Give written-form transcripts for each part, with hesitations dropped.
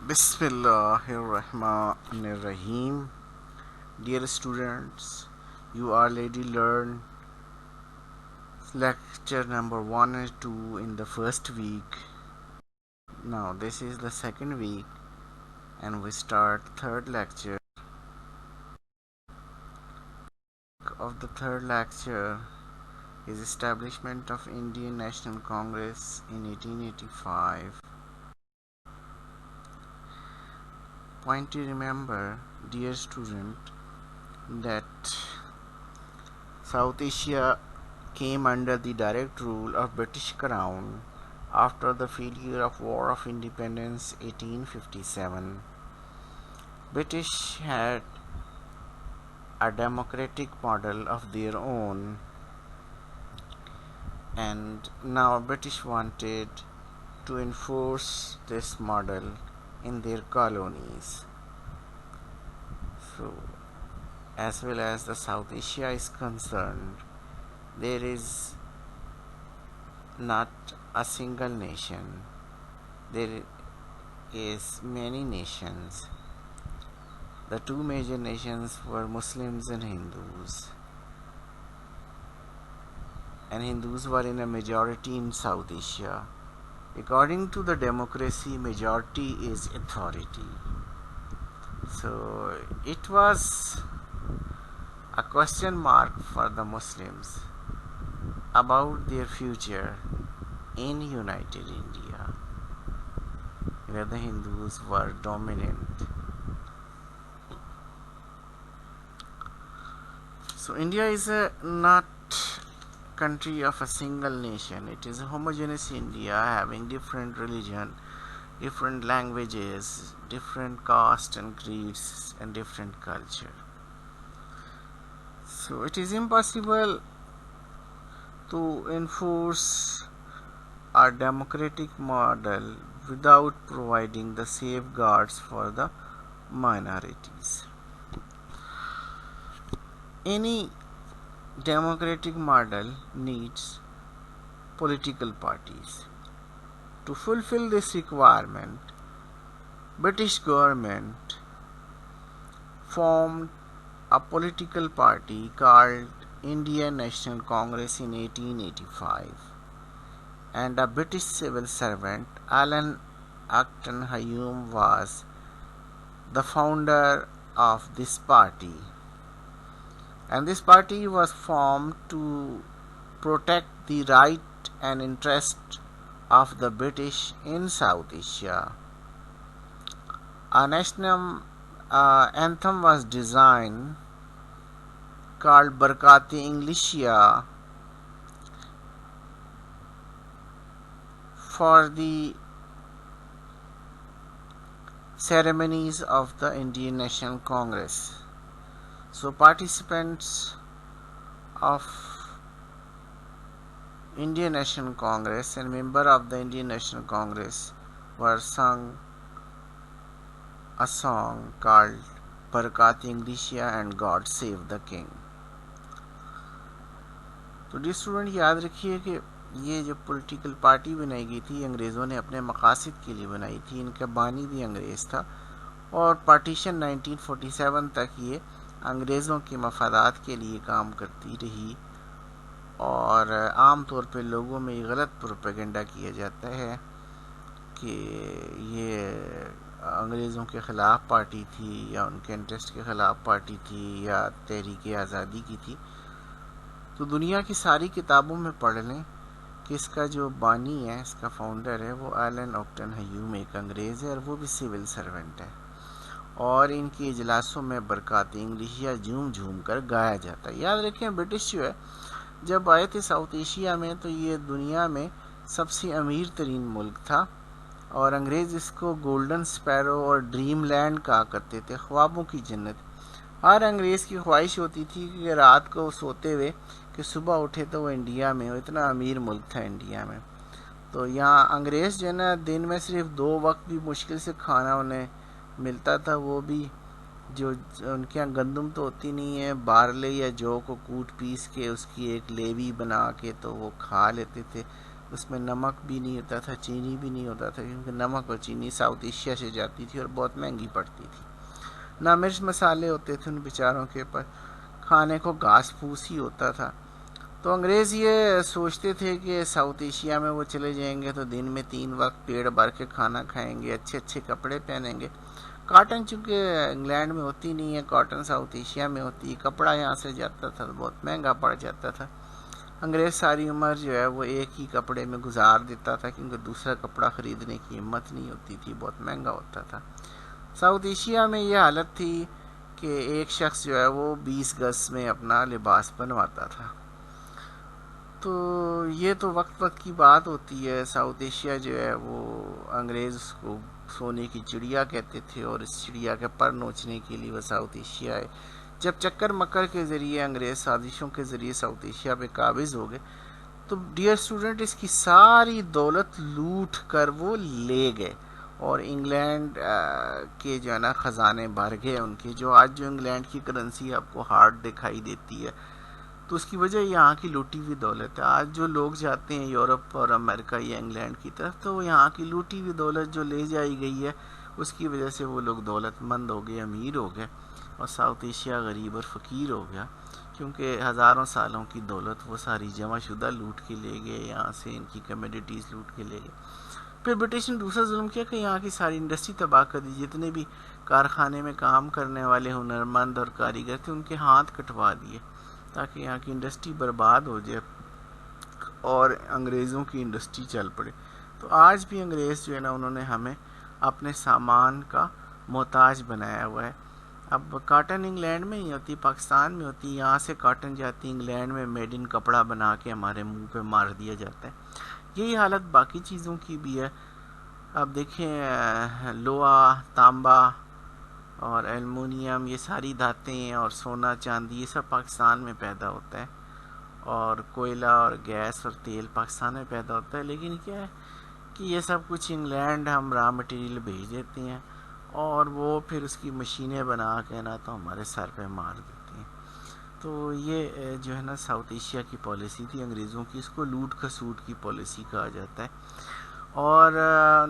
Bismillahirrahmanirrahim. Dear students, you already learned lecture number 1 and 2 in the first week. Now this is the second week and we start third lecture. Of the third lecture is establishment of Indian National Congress in 1885. Point to remember, dear student, that South Asia came under the direct rule of British Crown after the failure of War of Independence 1857. British had a democratic model of their own, and now British wanted to enforce this model in their colonies. So, as well as the South Asia is concerned, there is not a single nation. There is many nations. The two major nations were Muslims and Hindus. And Hindus were in a majority in South Asia. According to the democracy, majority is authority. So it was a question mark for the Muslims about their future in United India, where the Hindus were dominant. So India is not country of a single nation. It is a homogeneous India having different religion, different languages, different caste and creeds, and different culture. So it is impossible to enforce a democratic model without providing the safeguards for the minorities. Any democratic model needs political parties. To fulfill this requirement, British government formed a political party called Indian National Congress in 1885, and a British civil servant, Allan Acton Hume, was the founder of this party. And this party was formed to protect the right and interest of the British in South Asia. A national anthem was designed called Barkati-Inglishiya for the ceremonies of the Indian National Congress. So participants of Indian National Congress and member of the Indian National Congress were sung a song called Barkati-Inglishiya and God Save the King. तो dear student याद रखिए कि ये जो political party बनाई गई थी अंग्रेज़ों ने अपने मकासद के लिए बनाई थी. इनका बानी भी अंग्रेज़ था और पार्टीशन 1947 तक ये अंग्रेज़ों के मफादात के लिए काम करती रही. और आम तौर पे लोगों में गलत प्रोपेगेंडा किया जाता है कि ये अंग्रेज़ों के ख़िलाफ़ पार्टी थी या उनके इंटरेस्ट के ख़िलाफ़ पार्टी थी या तहरीक आज़ादी की थी. तो दुनिया की सारी किताबों में पढ़ लें कि इसका जो बानी है, इसका फाउंडर है, वो एलन ऑक्टन ह्यूम एक अंग्रेज़ है और वो भी सिविल सर्वेंट है. और इनके इजलासों में बरकात-ए-इंग्लिशिया झूम झूम कर गाया जाता है. याद रखें, ब्रिटिश जो है जब आए थे साउथ एशिया में तो ये दुनिया में सबसे अमीर तरीन मुल्क था और अंग्रेज़ इसको गोल्डन स्पैरो और ड्रीम लैंड कहा करते थे, ख्वाबों की जन्नत. हर अंग्रेज़ की ख्वाहिश होती थी कि रात को सोते हुए कि सुबह उठे तो वो इंडिया में हो. इतना अमीर मुल्क था इंडिया में. तो यहाँ अंग्रेज़ जो है ना, दिन में सिर्फ 2 वक्त भी मुश्किल से खाना उन्हें मिलता था, वो भी जो उनके यहाँ गंदम तो होती नहीं है, बारले या जौ को कूट पीस के उसकी एक लेवी बना के तो वो खा लेते थे. उसमें नमक भी नहीं होता था, चीनी भी नहीं होता था, क्योंकि नमक और चीनी साउथ एशिया से जाती थी और बहुत महंगी पड़ती थी। ना मिर्च मसाले होते थे उन बेचारों के पास, खाने को घास फूस ही होता था। तो अंग्रेज़ ये सोचते थे कि साउथ एशिया में वो चले जाएंगे तो दिन में 3 वक्त पेट भर के खाना खाएंगे, अच्छे अच्छे कपड़े पहनेंगे। कॉटन चूँकि इंग्लैंड में होती नहीं है, कॉटन साउथ एशिया में होती है, कपड़ा यहाँ से जाता था तो बहुत महंगा पड़ जाता था। अंग्रेज़ सारी उम्र जो है वो एक ही कपड़े में गुजार देता था, क्योंकि दूसरा कपड़ा ख़रीदने की हिम्मत नहीं होती थी, बहुत महंगा होता था। साउथ एशिया में ये हालत थी कि एक शख्स जो है वो 20 गज में अपना लिबास बनवाता था। तो ये तो वक्त वक्त की बात होती है। साउथ एशिया जो है वो अंग्रेज़ उसको सोने की चिड़िया कहते थे, और इस चिड़िया के पर नोचने के लिए वह साउथ एशिया आए। जब चक्कर मक्कर के ज़रिए अंग्रेज़ साजिशों के ज़रिए साउथ एशिया पे काबिज़ हो गए, तो डियर स्टूडेंट इसकी सारी दौलत लूट कर वो ले गए, और इंग्लैंड के जो है ना ख़जाने भर गए उनके। जो आज जो इंग्लैंड की करेंसी आपको हार्ड दिखाई देती है, तो उसकी वजह यहाँ की लूटी हुई दौलत है। आज जो लोग जाते हैं यूरोप और अमेरिका या इंग्लैंड की तरफ, तो यहाँ की लूटी हुई दौलत जो ले जाई गई है, उसकी वजह से वो लोग दौलतमंद हो गए, अमीर हो गए, और साउथ एशिया गरीब और फ़कीर हो गया, क्योंकि हज़ारों सालों की दौलत वो सारी जमा शुदा लूट के ले गए, यहाँ से इनकी कमोडिटीज़ लूट के ले गए। फिर ब्रिटिश ने दूसरा जुल्म किया कि यहाँ की सारी इंडस्ट्री तबाह कर दी। जितने भी कारखाने में काम करने वाले हुनरमंद और कारीगर थे, उनके हाथ कटवा दिए, ताकि यहाँ की इंडस्ट्री बर्बाद हो जाए और अंग्रेज़ों की इंडस्ट्री चल पड़े। तो आज भी अंग्रेज़ जो है ना, उन्होंने हमें अपने सामान का मोहताज बनाया हुआ है। अब कॉटन इंग्लैंड में नहीं होती, पाकिस्तान में होती। यहाँ से कॉटन जाती इंग्लैंड में, मेड इन कपड़ा बना के हमारे मुंह पे मार दिया जाता है। यही हालत बाकी चीज़ों की भी है। अब देखें, लोहा, तांबा और एलुमिनियम, ये सारी धातें और सोना चांदी, ये सब पाकिस्तान में पैदा होता है, और कोयला और गैस और तेल पाकिस्तान में पैदा होता है। लेकिन क्या है कि ये सब कुछ इंग्लैंड हम रॉ मटेरियल भेज देते हैं, और वो फिर उसकी मशीनें बना के ना तो हमारे सर पे मार देती हैं। तो ये जो है ना साउथ एशिया की पॉलिसी थी अंग्रेज़ों की, इसको लूट खसूट की पॉलिसी कहा जाता है। और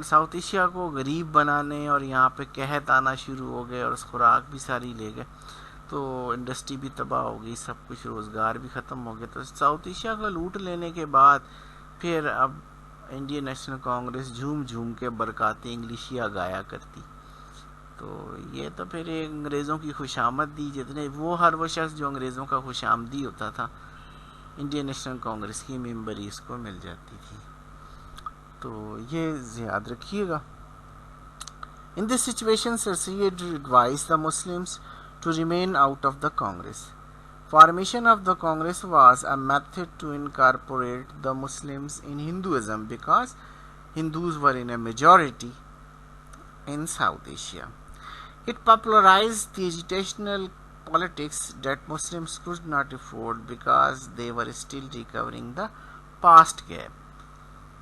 साउथ एशिया को गरीब बनाने और यहाँ पे कहत आना शुरू हो गए, और खुराक भी सारी ले गए, तो इंडस्ट्री भी तबाह हो गई, सब कुछ, रोज़गार भी ख़त्म हो गया। तो साउथ एशिया का लूट लेने के बाद फिर अब इंडियन नेशनल कांग्रेस झूम झूम के बरकाते इंग्लिशिया गाया करती। तो ये तो फिर अंग्रेज़ों की खुशामद दी, जितने वो शख्स जो अंग्रेज़ों का खुशामदी होता था, इंडियन नेशनल कांग्रेस की मेंबरी इसको मिल जाती थी। तो ये याद रखिएगा। In this situation, Sir Syed advised the Muslims to remain out of the Congress. Formation of the Congress was a method to incorporate the Muslims in Hinduism, because Hindus were in a majority in South Asia. It popularized the agitational politics that Muslims could not afford, because they were still recovering the past gap.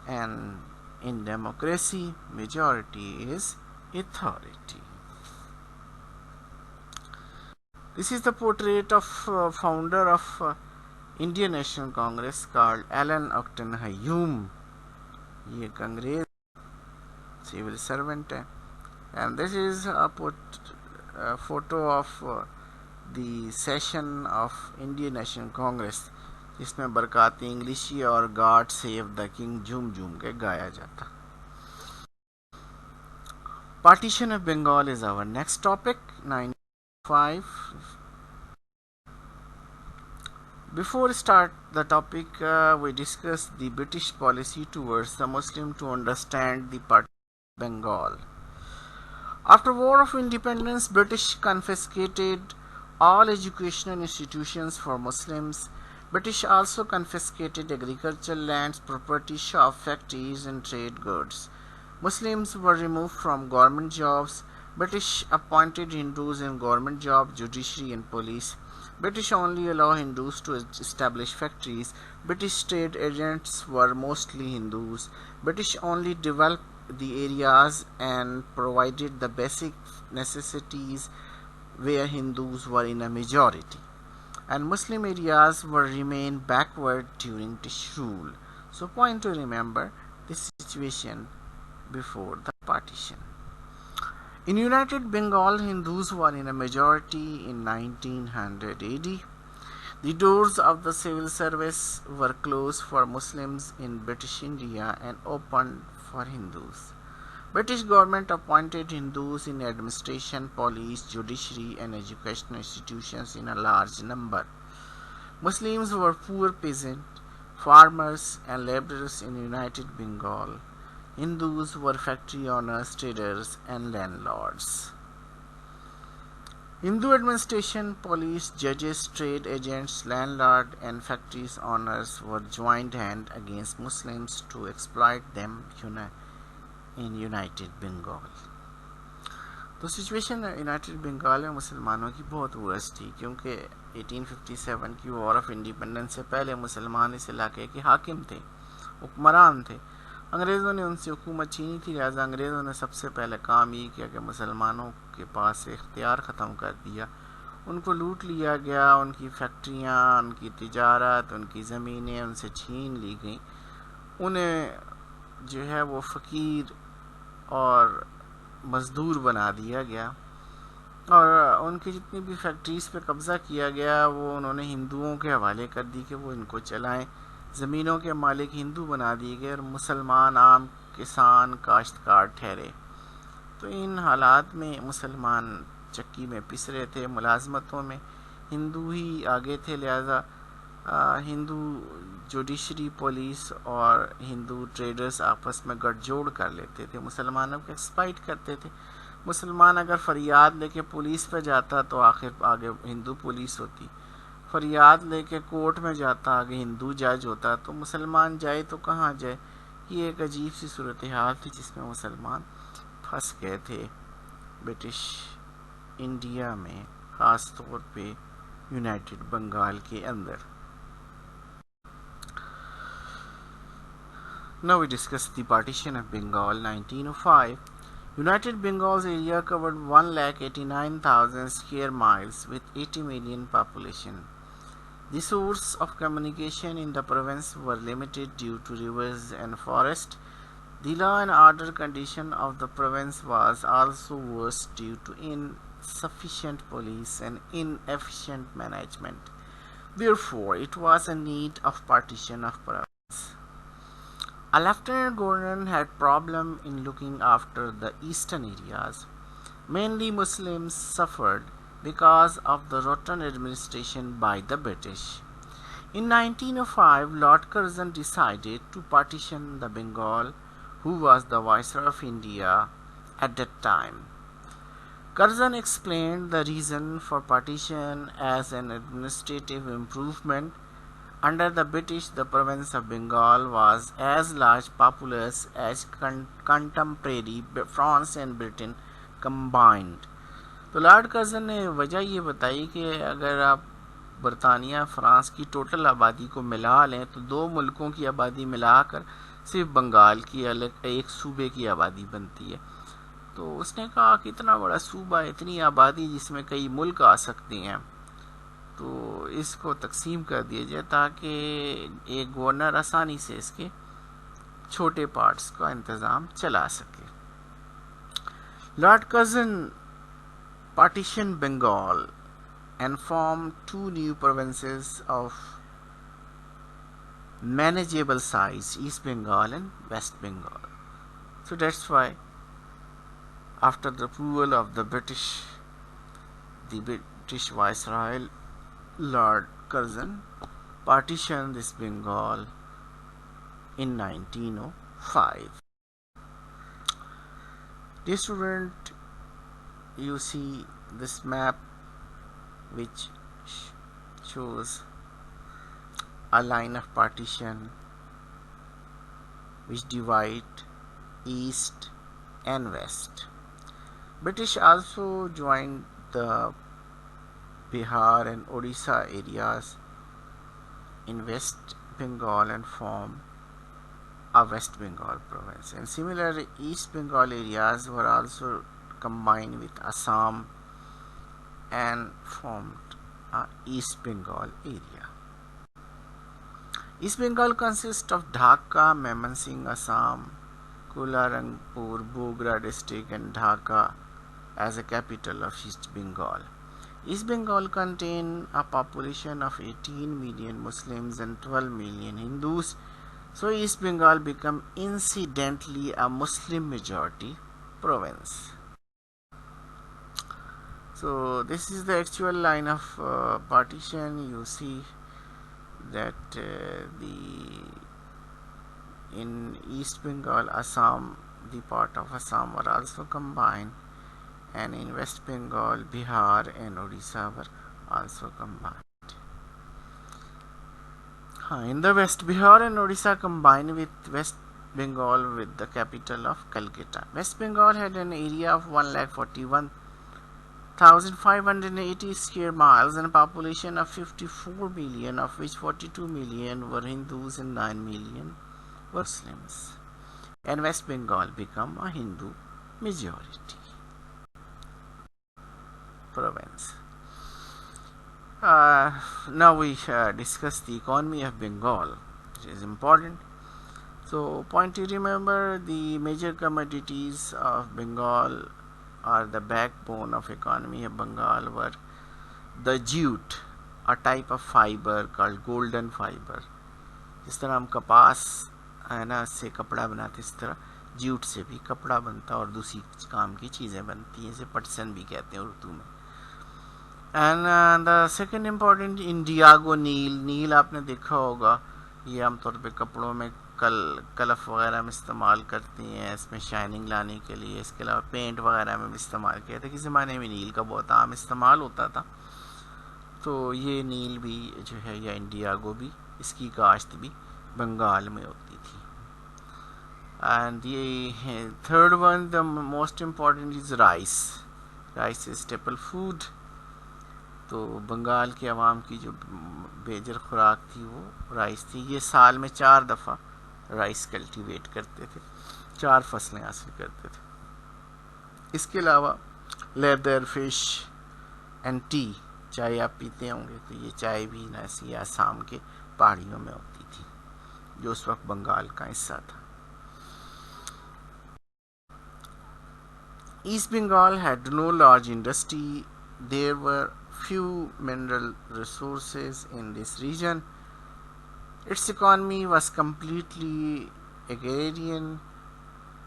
And in democracy, majority is authority. This is the portrait of founder of Indian National Congress called Alan Octon Hayum. ये एक अंग्रेज civil servant है। And this is a photo of the session of Indian National Congress, जिसमें बरकात इंग्लिशी और God save the king झूम झूम के गाया जाता। Partition of Bengal is our next topic. 905. Before start the topic, we discuss the British policy towards the Muslim to understand the partition of Bengal. After War of Independence, British confiscated all educational institutions for Muslims. British also confiscated agricultural lands, property, shop, factories, and trade goods. Muslims were removed from government jobs. British appointed Hindus in government jobs, judiciary, and police. British only allow Hindus to establish factories. British trade agents were mostly Hindus. British only developed the areas and provided the basic necessities where Hindus were in a majority, and Muslim areas were remain backward during British rule. So point to remember this situation before the partition. In United Bengal, Hindus were in a majority in 1900 AD. The doors of the civil service were closed for Muslims in British India and opened for Hindus. British government appointed Hindus in administration, police, judiciary and educational institutions in a large number. Muslims were poor peasants, farmers and laborers in United Bengal. Hindus were factory owners, traders and landlords. Hindu administration, police, judges, trade agents, landlord and factories owners were joined hand against Muslims to exploit them in United Bengal. तो situation United Bengal में मुसलमानों की बहुत worst थी, क्योंकि 1857 की war of independence से पहले मुसलमान इस इलाके के हाकिम थे, हुक्मरान थे। अंग्रेज़ों ने उनसे हुकूमत छीनी थी, लिहाजा अंग्रेज़ों ने सबसे पहले काम ये किया कि मुसलमानों के पास से इख्तियार ख़त्म कर दिया। उनको लूट लिया गया, उनकी फैक्ट्रियाँ, उनकी तिजारत, उनकी ज़मीनें उनसे छीन ली गई। उन्हें जो है वो फ़कीर और मज़दूर बना दिया गया और उनकी जितनी भी फैक्ट्रीज़ पे कब्ज़ा किया गया वो उन्होंने हिंदुओं के हवाले कर दी कि वो इनको चलाएं। ज़मीनों के मालिक हिंदू बना दिए गए और मुसलमान आम किसान काश्तकार ठहरे। तो इन हालात में मुसलमान चक्की में पिस रहे थे, मुलाजमतों में हिंदू ही आगे थे, लिहाजा हिंदू जुडिशरी, पुलिस और हिंदू ट्रेडर्स आपस में गठजोड़ कर लेते थे, मुसलमानों को एक्सप्लॉइट करते थे। मुसलमान अगर फरियाद लेके पुलिस पे जाता तो आखिर आगे हिंदू पुलिस होती, फरियाद लेके कोर्ट में जाता आगे हिंदू जज होता, तो मुसलमान जाए तो कहाँ जाए। ये एक अजीब सी सूरत हाल थी जिसमें मुसलमान फंस गए थे ब्रिटिश इंडिया में, ख़ास तौर पे यूनाइटेड बंगाल के अंदर। Now we discuss the partition of Bengal 1905. United Bengal's area covered 1,89,000 square miles with 80 million population. The sources of communication in the province were limited due to rivers and forest. The law and order condition of the province was also worse due to insufficient police and inefficient management. Therefore, it was a need of partition of province. A lieutenant governor had problem in looking after the eastern areas. Mainly Muslims suffered because of the rotten administration by the British. In 1905, Lord Curzon decided to partition the Bengal, who was the Viceroy of India at that time. Curzon explained the reason for partition as an administrative improvement. Under the British, the province of Bengal was as large populous as contemporary France and Britain combined. तो Lord Curzon ने वजह ये बताई कि अगर आप बरतानिया France की टोटल आबादी को मिला लें तो दो मुल्कों की आबादी मिलाकर सिर्फ बंगाल की अलग एक सूबे की आबादी बनती है। तो उसने कहा कि इतना बड़ा सूबा, इतनी आबादी जिसमें कई मुल्क आ सकते हैं, तो इसको तकसीम कर दिया जाए ताकि एक गवर्नर आसानी से इसके छोटे पार्ट्स का इंतज़ाम चला सके। Lord Curzon partitioned Bengal and formed two new provinces of manageable size, East Bengal and West Bengal. So that's why after the approval of the British Viceroy Lord Curzon partitioned this Bengal in 1905. Dear student, you see this map which shows a line of partition which divide east and west. British also joined the Bihar and Odisha areas in West Bengal and formed a West Bengal province, and similar East Bengal areas were also combined with Assam and formed a East Bengal area. East Bengal consists of Dhaka, Mymensingh, Assam, Kuala Lumpur, Bogra district and Dhaka as a capital of East Bengal. East Bengal contains a population of 18 million Muslims and 12 million Hindus. So East Bengal became incidentally a Muslim majority province. So this is the actual line of partition. You see that in East Bengal, Assam, the part of Assam were also combined, and in West Bengal, Bihar and Odisha were also combined. In the West, Bihar and Odisha combined with West Bengal with the capital of Calcutta. West Bengal had an area of 1,41,580 square miles and a population of 54 million, of which 42 million were Hindus and 9 million were Muslims. And West Bengal became a Hindu majority province. Now we discuss the economy of Bengal, which is important. So, point to remember, the major commodities of Bengal are the backbone of economy of Bengal were the jute, a type of fiber called golden fiber. जिस तरह हम कपास है ना से कपड़ा बनाते, इस तरह जूट से भी कपड़ा बनता और दूसरी काम की चीज़ें बनती हैं, इसे पटसन भी कहते हैं उर्दू में. एंड द सेकेंड इम्पॉर्टेंट इंडियागो नील आपने देखा होगा, ये आमतौर पे कपड़ों में कलफ वगैरह में इस्तेमाल करती हैं, इसमें शाइनिंग लाने के लिए. इसके अलावा पेंट वगैरह में भी इस्तेमाल किया था. किसी ज़माने में नील का बहुत आम इस्तेमाल होता था. तो ये नील भी जो है या इंडियागो भी, इसकी काश्त भी बंगाल में होती थी. एंड ये third one the most important is rice. Rice is staple food. तो बंगाल के अवाम की जो बेजर खुराक थी वो राइस थी. ये साल में 4 दफ़ा राइस कल्टीवेट करते थे, 4 फसलें हासिल करते थे. इसके अलावा लेदर, फिश एंड टी, चाय आप पीते होंगे, तो ये चाय भी ऐसी आसाम के पहाड़ियों में होती थी, जो उस वक्त बंगाल का हिस्सा था. East Bengal had no large industry. There were few mineral resources in this region. Its economy was completely agrarian.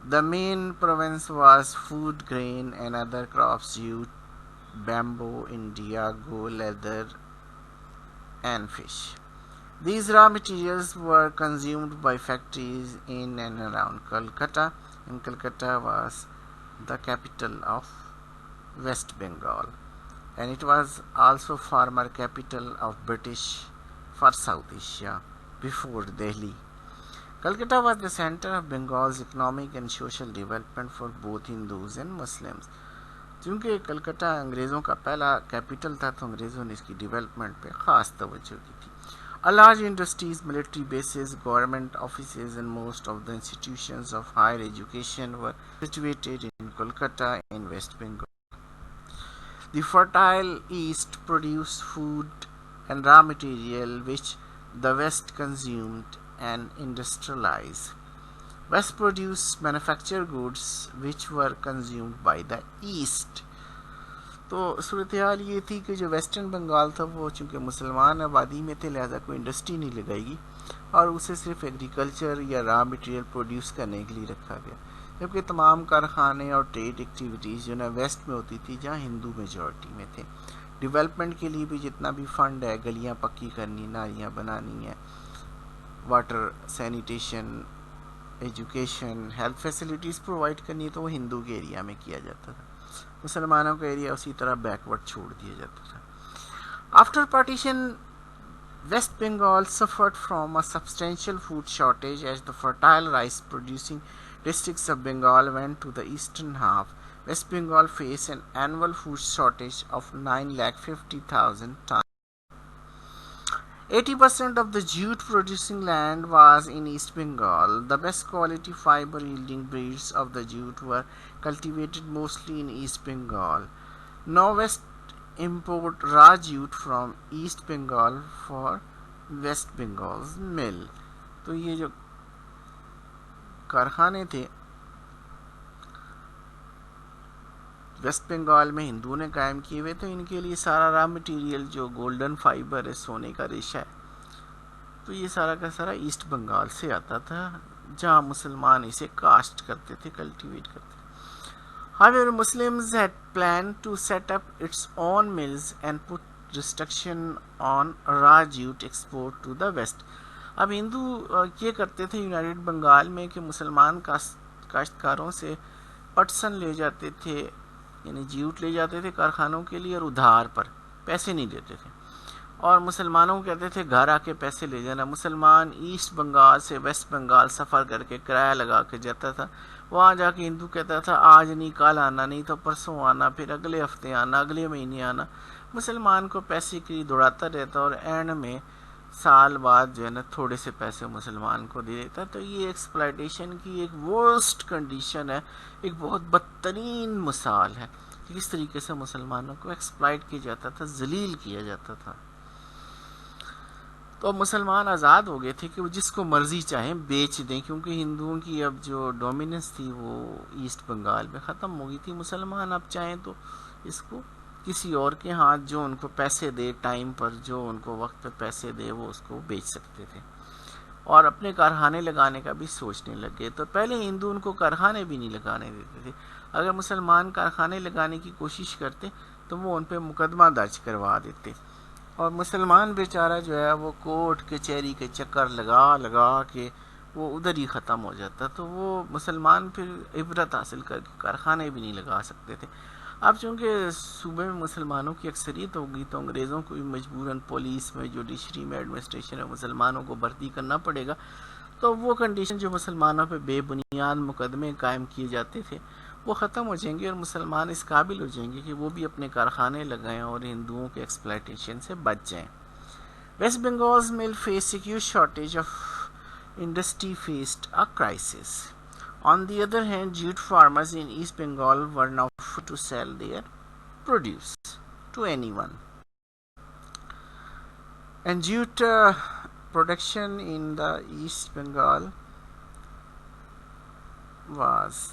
The main province was food, grain and other crops, jute, bamboo, indigo, leather and fish. These raw materials were consumed by factories in and around Calcutta, and Calcutta was the capital of West Bengal, and it was also former capital of British for South Asia before Delhi. Calcutta was the center of Bengal's economic and social development for both Hindus and Muslims. क्योंकि कलकत्ता अंग्रेज़ों का पहला capital था, तो अंग्रेज़ों ने इसकी development पे ख़ास तवज्जो की थी. A large industries, military bases, government offices and most of the institutions of higher education were situated in Kolkata in West Bengal. The fertile East produced food and raw material which the West consumed and industrialized. West produced manufactured goods which were consumed by the East. तो सूरत हाल ये थी कि जो western Bengal था वो चूँकि मुसलमान आबादी में थे, लिहाजा कोई इंडस्ट्री नहीं लगाएगी और उसे सिर्फ एग्रीकल्चर या रॉ मटेरियल प्रोड्यूस करने के लिए रखा गया. जबकि तमाम कारखाने और ट्रेड एक्टिविटीज़ जो ना वेस्ट में होती थी, जहाँ हिंदू मेजॉरिटी में थे. डेवलपमेंट के लिए भी जितना भी फंड है, गलियाँ पक्की करनी, नालियाँ बनानी है, water, sanitation, education, health facilities provide करनी है, तो वो हिंदू के एरिया में किया जाता था. मुसलमानों का एरिया उसी तरह बैकवर्ड छोड़ दिया जाता था. After partition, West Bengal suffered from a substantial food shortage as the fertile rice producing districts of Bengal went to the eastern half. West Bengal faced an annual food shortage of 950,000 tons. 80% of the jute producing land was in East Bengal. The best quality fiber yielding breeds of the jute were cultivated mostly in East Bengal. Now West import raw jute from East Bengal for West Bengal mill. तो ये जो कारखाने थे waste Bengal में हिंदुओं ने कायम किए हुए, तो इनके लिए सारा रॉ मटेरियल जो गोल्डन फाइबर है, सोने का रेशा है, तो ये सारा का सारा ईस्ट बंगाल से आता था, जहाँ मुसलमान इसे कास्ट करते थे, कल्टीवेट करते थे। However, Muslims had planned to set up its own mills and put restriction on raw jute export to the west. अब हिंदू ये करते थे यूनाइटेड बंगाल में कि मुसलमान काश्तकारों से पटसन ले जाते थे, यानी जूट ले जाते थे कारखानों के लिए, और उधार पर पैसे नहीं देते थे, और मुसलमानों को कहते थे घर आके पैसे ले जाना। मुसलमान ईस्ट बंगाल से वेस्ट बंगाल सफ़र करके किराया लगा के जाता था, वहाँ जाके हिंदू कहता था आज नहीं कल आना, नहीं तो परसों आना, फिर अगले हफ्ते आना, अगले महीने आना। मुसलमान को पैसे के लिए दौड़ाता रहता और एंड में साल बाद जो है ना थोड़े से पैसे मुसलमान को दे देता। तो ये एक्सप्लॉयटेशन की एक वर्स्ट कंडीशन है, एक बहुत बदतरीन मिसाल है कि किस तरीके से मुसलमानों को एक्सप्लॉयट किया जाता था, जलील किया जाता था। तो अब मुसलमान आज़ाद हो गए थे कि वो जिसको मर्जी चाहें बेच दें, क्योंकि हिंदुओं की अब जो डोमिनेंस थी वो ईस्ट बंगाल में ख़त्म हो गई थी। मुसलमान अब चाहें तो इसको किसी और के हाथ, जो उनको पैसे दे टाइम पर, जो उनको वक्त पे पैसे दे, वो उसको बेच सकते थे और अपने कारखाने लगाने का भी सोचने लगे। तो पहले हिंदू उनको कारखाने भी नहीं लगाने देते थे। अगर मुसलमान कारखाने लगाने की कोशिश करते तो वो उन पर मुकदमा दर्ज करवा देते, और मुसलमान बेचारा जो है वो कोर्ट कचहरी के चक्कर लगा लगा के वो उधर ही ख़त्म हो जाता। तो वो मुसलमान फिर इबरत हासिल करके कारखाने भी नहीं लगा सकते थे। अब चूँकि सूबे में मुसलमानों की अक्सरियत होगी तो अंग्रेज़ों को भी मजबूरन पुलिस में, जुडिशरी में, एडमिनिस्ट्रेशन में मुसलमानों को भर्ती करना पड़ेगा। तो वो कंडीशन जो मुसलमानों पे बेबुनियाद मुकदमे कायम किए जाते थे वो ख़त्म हो जाएंगे, और मुसलमान इस काबिल हो जाएंगे कि वो भी अपने कारखाने लगाएं और हिंदुओं के एक्सप्लॉयटेशन से बच जाएं। West Bengal's mill face a huge shortage of industry faced a crisis. On the other hand, jute farmers in East Bengal were now free to sell their produce to anyone. And jute production in the East Bengal was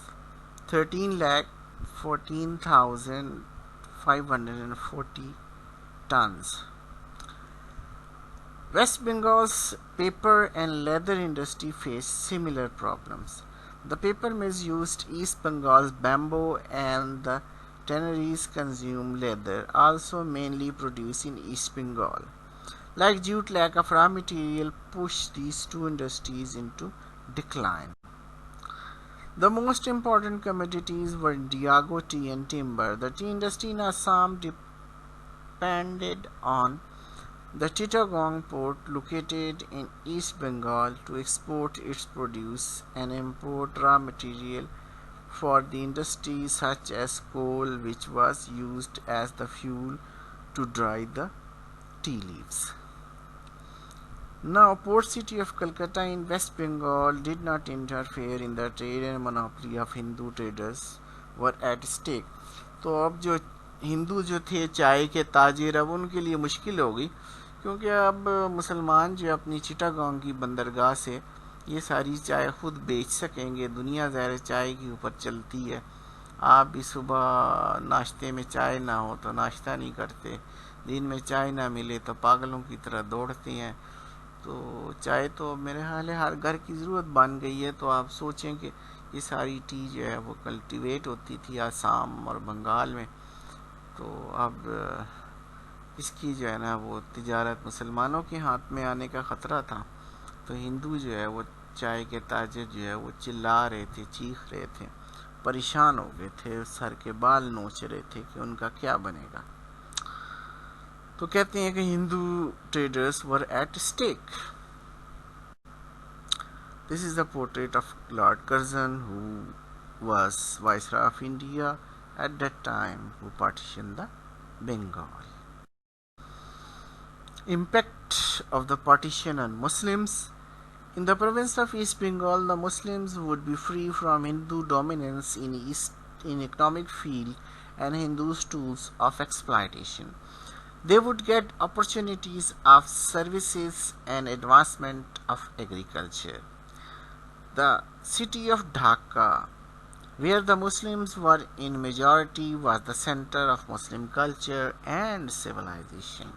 13,14,540 tons. West Bengal's paper and leather industry faced similar problems. The paper mills used East Bengal's bamboo, and the tanneries consumed leather, also mainly produced in East Bengal. Like jute, lack of raw material pushed these two industries into decline. The most important commodities were indigo, tea, and timber. The tea industry in Assam depended on the Chittagong port, located in East Bengal, to export its produce and import raw material for the industries such as coal, which was used as the fuel to dry the tea leaves. Now, port city of Calcutta in West Bengal did not interfere in the trade, and monopoly of Hindu traders were at stake. तो अब जो हिंदू जो थे चाय के ताजिर, अब उनके लिए मुश्किल हो गई, क्योंकि अब मुसलमान जो अपनी चिटागोंग की बंदरगाह से ये सारी चाय खुद बेच सकेंगे। दुनिया ज़ाहिर चाय के ऊपर चलती है। आप भी सुबह नाश्ते में चाय ना हो तो नाश्ता नहीं करते, दिन में चाय ना मिले तो पागलों की तरह दौड़ते हैं। तो चाय तो मेरे ख्याल है हर घर की ज़रूरत बन गई है। तो आप सोचें कि ये सारी टी जो है वो कल्टीवेट होती थी आसाम और बंगाल में, तो अब इसकी जो है ना वो तिजारत मुसलमानों के हाथ में आने का ख़तरा था। तो हिंदू जो है वो चाय के ताजिर जो है वो चिल्ला रहे थे, चीख रहे थे, परेशान हो गए थे, सर के बाल नोच रहे थे कि उनका क्या बनेगा। तो कहते हैं कि Hindu traders were at stake. This is the portrait of Lord Curzon, who was Viceroy of India at that time, who partitioned the Bengal. Impact of the partition on Muslims. In the province of East Bengal, the Muslims would be free from Hindu dominance in economic field and Hindus' tools of exploitation. They would get opportunities of services and advancement of agriculture. The city of Dhaka, where the Muslims were in majority, was the center of Muslim culture and civilization.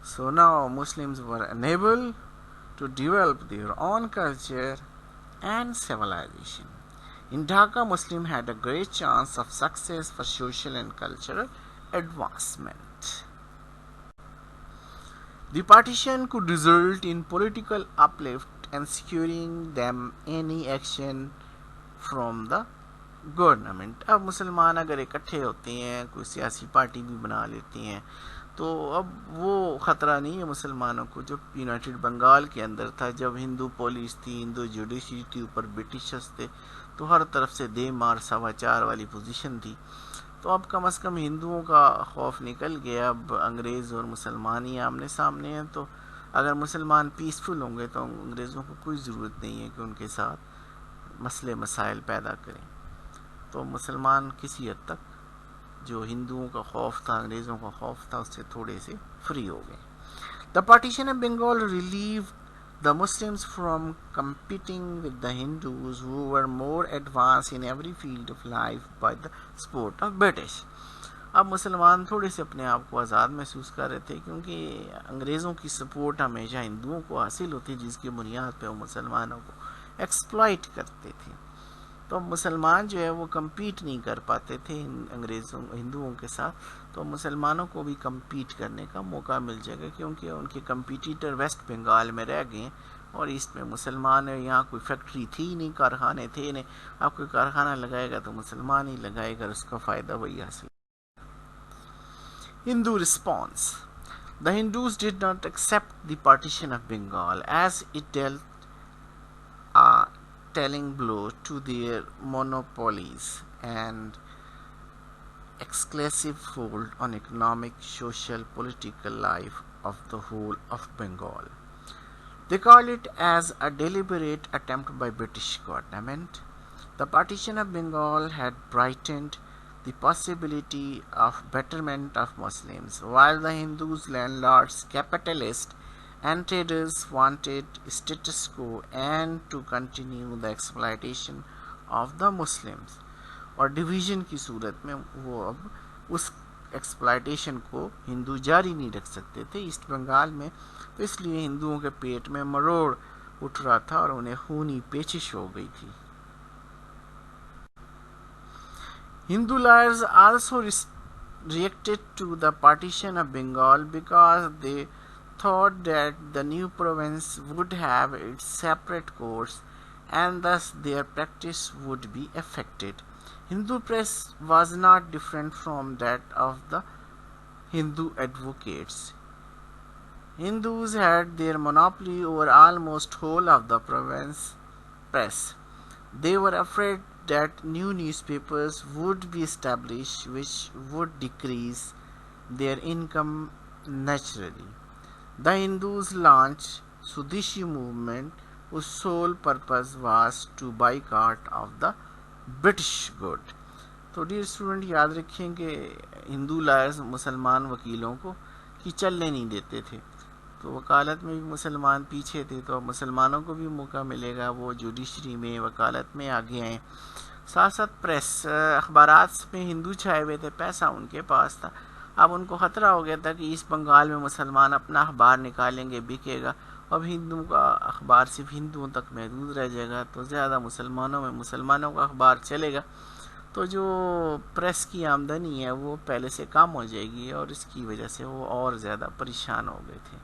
So now Muslims were unable to develop their own culture and civilization. In Dhaka, Muslims had a great chance of success for social and cultural advancement. The partition could result in political uplift and securing them any action from the government. अब मुसलमान अगर इकट्ठे होते हैं, कोई सियासी party भी बना लेते हैं, तो अब वो ख़तरा नहीं है मुसलमानों को जो यूनाइटेड बंगाल के अंदर था. जब हिंदू पुलिस थी, हिंदू जुडिशरी थी, ऊपर ब्रिटिशर्स थे, तो हर तरफ से दे मार सवाचार वाली पोजीशन थी. तो अब कम से कम हिंदुओं का खौफ निकल गया. अब अंग्रेज़ और मुसलमान ही आमने सामने हैं. तो अगर मुसलमान पीसफुल होंगे तो अंग्रेज़ों को कोई ज़रूरत नहीं है कि उनके साथ मसले मसाइल पैदा करें. तो मुसलमान किसी हद तक जो हिंदुओं का खौफ था, अंग्रेज़ों का खौफ था, उससे थोड़े से फ्री हो गए. The partition of Bengal relieve the Muslims from competing with the Hindus who were more advanced in every field of life by the support of British. अब मुसलमान थोड़े से अपने आप को आज़ाद महसूस कर रहे थे क्योंकि अंग्रेज़ों की सपोर्ट हमेशा हिंदुओं को हासिल होती, जिसकी बुनियाद पे वो मुसलमानों को एक्सप्लॉइट करते थे. तो मुसलमान जो है वो कम्पीट नहीं कर पाते थे अंग्रेज़ों हिंदुओं के साथ. तो मुसलमानों को भी कम्पीट करने का मौका मिल जाएगा क्योंकि उनके कम्पिटिटर वेस्ट बंगाल में रह गए और ईस्ट में मुसलमान है. यहाँ कोई फैक्ट्री थी नहीं, कारखाने थे नहीं. आप कोई कारखाना लगाएगा तो मुसलमान ही लगाएगा, उसका फ़ायदा वही हासिल. Hindu response. The Hindus did not accept the partition of Bengal as it dealt a telling blow to their monopolies and exclusive hold on economic, social, political life of the whole of Bengal. They called it as a deliberate attempt by British government. The partition of Bengal had brightened the possibility of betterment of Muslims, while the Hindus, landlords, capitalists, and traders wanted status quo and to continue the exploitation of the Muslims. और division की सूरत में वो अब उस exploitation को हिंदू जारी नहीं रख सकते थे ईस्ट बंगाल में. तो इसलिए हिंदुओं के पेट में मरोड़ उठ रहा था और उन्हें खूनी पेचिश हो गई थी. Hindu lawyers also reacted to the partition of Bengal because they thought that the new province would have its separate courts and thus their practice would be affected. Hindu press was not different from that of the Hindu advocates. Hindus had their monopoly over almost whole of the province press. They were afraid that new newspapers would be established which would decrease their income naturally. The Hindus launched Swadeshi movement whose sole purpose was to boycott of the British good. तो dear student याद रखें कि Hindu lawyers मुसलमान वकीलों को कि चलने नहीं देते थे. तो वकालत में भी मुसलमान पीछे थे, तो अब मुसलमानों को भी मौका मिलेगा. वो जुडिशरी में वकालत में आगे आए. साथ साथ प्रेस अखबारात में हिंदू छाए हुए थे, पैसा उनके पास था. अब उनको ख़तरा हो गया था कि ईस्ट बंगाल में मुसलमान अपना अखबार निकालेंगे, बिकेगा. अब हिंदुओं का अखबार सिर्फ हिंदुओं तक महदूद रह जाएगा, तो ज़्यादा मुसलमानों में मुसलमानों का अखबार चलेगा. तो जो प्रेस की आमदनी है वो पहले से कम हो जाएगी और इसकी वजह से वो और ज़्यादा परेशान हो गए थे.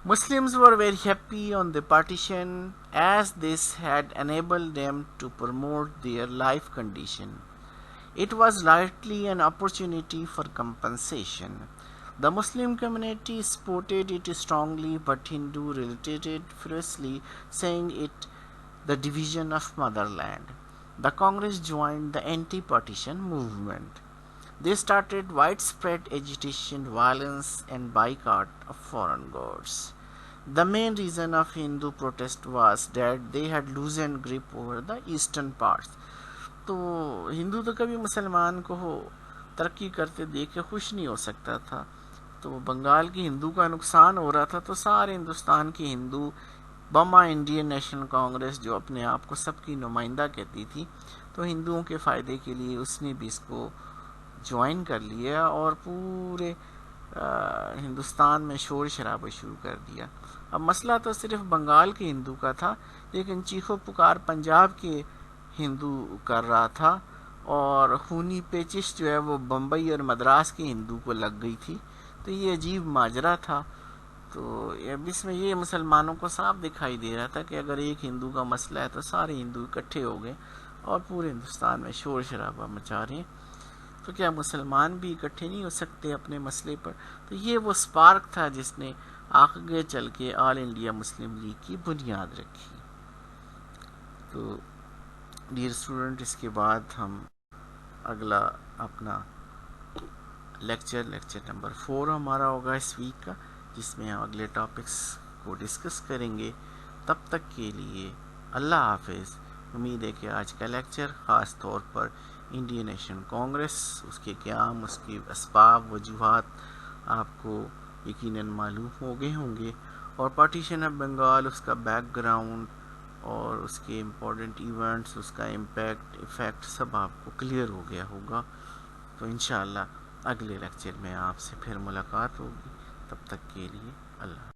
Muslims were very happy on the partition as this had enabled them to promote their life condition. It was likely an opportunity for compensation. The Muslim community supported it strongly, but Hindu related fiercely, saying it the division of motherland. The Congress joined the anti-partition movement. They started widespread agitation, violence, and boycott of foreign goods. The main reason of Hindu protest was that they had loosened grip over the eastern parts. तो हिंदू तो कभी मुसलमान को तरक्की करते देख के खुश नहीं हो सकता था। तो बंगाल के हिंदू का नुकसान हो रहा था, तो सारे हिंदुस्तान के हिंदू बमा इंडियन नेशनल कांग्रेस, जो अपने आप को सबकी नुमाइंदा कहती थी, तो हिंदुओं के फ़ायदे के लिए उसने भी इसको ज्वाइन कर लिया और पूरे हिंदुस्तान में शोर शराबा शुरू कर दिया। अब मसला तो सिर्फ बंगाल के हिंदू का था, लेकिन चीखो पुकार पंजाब के हिंदू कर रहा था, और खूनी पेचिश जो है वो बम्बई और मद्रास के हिंदू को लग गई थी। तो ये अजीब माजरा था। तो अब इसमें ये मुसलमानों को साफ दिखाई दे रहा था कि अगर एक हिंदू का मसला है तो सारे हिंदू इकट्ठे हो गए और पूरे हिंदुस्तान में शोर शराबा मचा रहे हैं। तो क्या मुसलमान भी इकट्ठे नहीं हो सकते अपने मसले पर? तो ये वो स्पार्क था जिसने आगे चल के ऑल इंडिया मुस्लिम लीग की बुनियाद रखी। तो डियर स्टूडेंट, इसके बाद हम अगला अपना लेक्चर नंबर 4 हमारा होगा इस वीक का, जिसमें हम अगले टॉपिक्स को डिस्कस करेंगे। तब तक के लिए अल्लाह हाफिज़। उम्मीद है कि आज का लेक्चर ख़ास तौर पर इंडियन नेशनल कांग्रेस, उसके क़याम, उसके असबाब वजूहात आपको यकीनन मालूम हो गए होंगे, और पार्टीशन ऑफ बंगाल, उसका बैकग्राउंड और उसके इम्पोर्टेंट इवेंट्स, उसका इम्पैक्ट इफ़ेक्ट सब आपको क्लियर हो गया होगा। तो इंशाअल्लाह अगले लेक्चर में आपसे फिर मुलाकात होगी। तब तक के लिए अल्लाह।